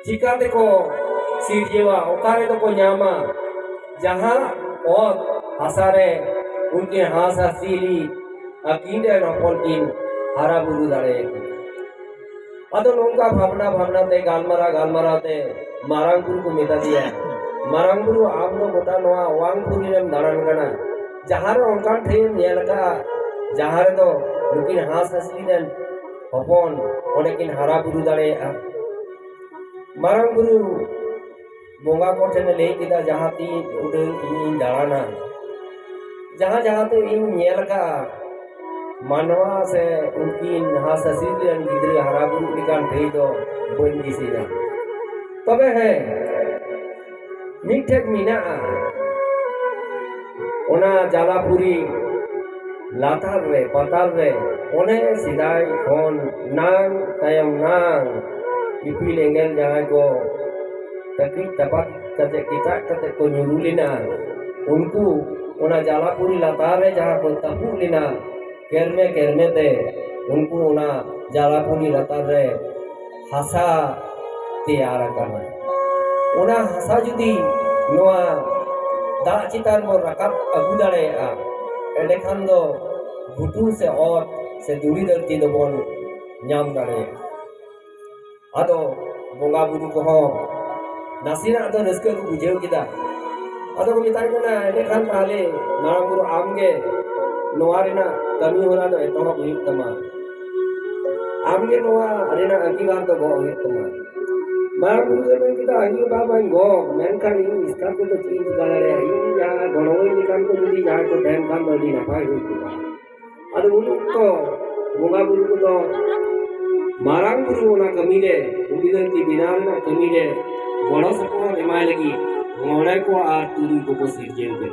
चिकाते को सिरजेवा ओकारे तो को न्यामा जहाँ और हसारे उनके हास हसीली अकीदे नौपंकिन हरा बुरु दाड़े अदो नोंका भावना ते गालमारा ते मारांग बुरु को मेता दिया मारांग बुरु आप नो गोटा नोआ वांग पुरी रेम दाड़ान कना जहाँ रे उनकान ठेम नेलका जहाँ रे तो नुकिन हास हसीली देन हपन ओनेकिन हरा बुरु दाड़े मारांग बुरु बोंगा को ठेने ले किदा जहाँ ती उड़े इन दाड़ाना जहाँ ते इन नेलका मानवा से उनकी हास हसीली गिद्रे हरा बुरु निकान ठे दो बोइन दिसीना तबे है मिठेक मीना ओना जालापुरी लाथार रे पताल रे ओने सिदाई खोन नांग तायम नांग इपिल एंगल जहाँ को तकी तपक कते किताक कते को nyuruliना उनको ओना जालापुरी लाथार रे जहाँ को तपुलिना केरमे ते उनको ओना जालापुरी लाथार रे हसा तैयार करना ओना हसा जुदी नोआ दा चितान मो रकाब अगु दाड़ेया एंडेखान दो घुटू से और से दूरी धरती दो बोन नाम दाड़ेया आदो बोंगा बुरु को हो नासिना तो रस्के को बुझेव किदा आदो को मिताई कना एंडेखान ताले नाराम बुरु आमगे नोआरिना कमी होना दो एतोहा बुहित तमा आमगे नोआ अरेना अंगीकार दो गो हुइत तमा मार बुरु से मैं किता आगे बाबा गो मैं खान इसका तो चीज गाला रे या गणोई निकाम को जुदी जाए को ध्यान काम बड़ी ना पाए हुई अरे उन तो बोंगा बुरु को तो मारांग बुरु ना कमी रे उदिदन की बिनार ना कमी रे गणो सको एमाय लगी मोड़े को आ तुरी को सिरजेव दे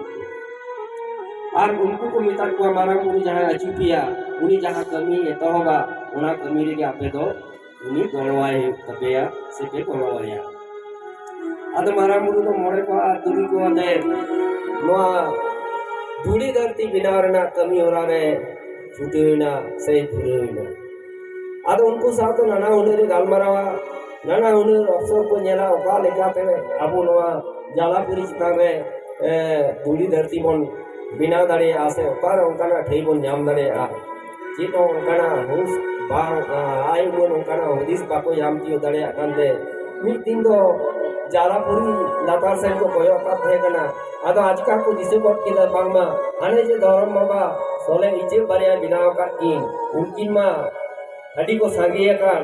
और उनको को मिता को मारांग बुरु जहां अचुपिया उनी जहां कमी एतोबा ओना कमी रे आपे दो उनी गणवाय तपेया सेपे गणवाया आद मारा मुरु तो मोड़े को तुरी को दे नोआ धूड़ी धरती बिनारना कमी होरा रे छुटेना से धुरेना आद उनको साथ नाना उनेरे गालमारावा नाना उनेर अफसर को नेला ओका लेकाते आबो नोआ जालापुरी चितान रे धूड़ी धरती बन बिना दाड़े आसे ओकार ओकाना ठेई बन नाम दाड़े आ चितो ओकाना हुस बांग आई मन ओकाना हुदिस बाको यामती दाड़े आकांते मिद दिन दो जालापुरी लातार सेन को कोयो का थे कना आदो आजका को दिसे को किदा बांगमा आने जे धर्म बाबा सोले इजे बारिया बिनाव का की उनकी मा हडी को सांगिया का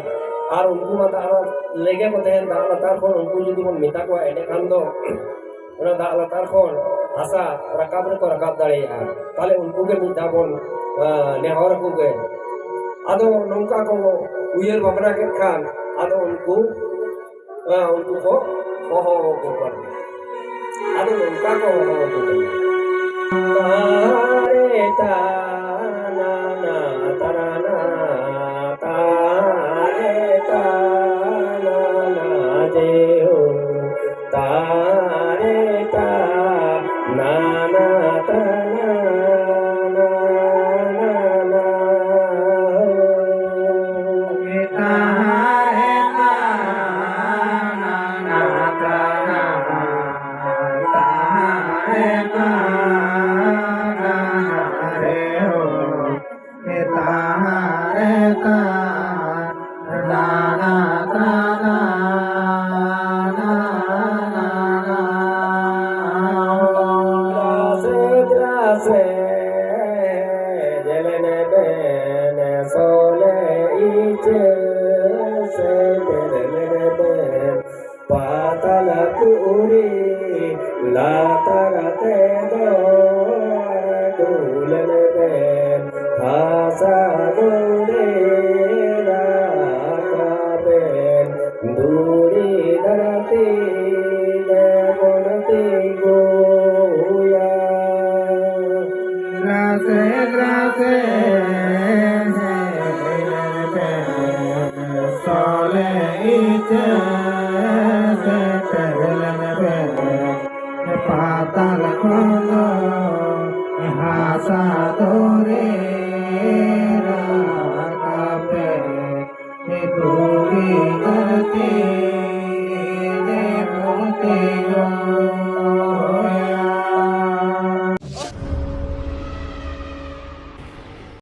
और उनको मा तार लेगे को देन दा लातार को उनको जुदी मन मिता को एडे खान दो ओना दा लातार को आशा रकाब रे को रकाब दाड़े आ ताले उनको के मिता बोल नेहर को के आदो नौका को उयर बकरा के खान आदो उनको को हो कर आदो उनका को हो तारे ताना ना ताना तारे ताना ना जे हो तारे ताना ना ताना दूरी करते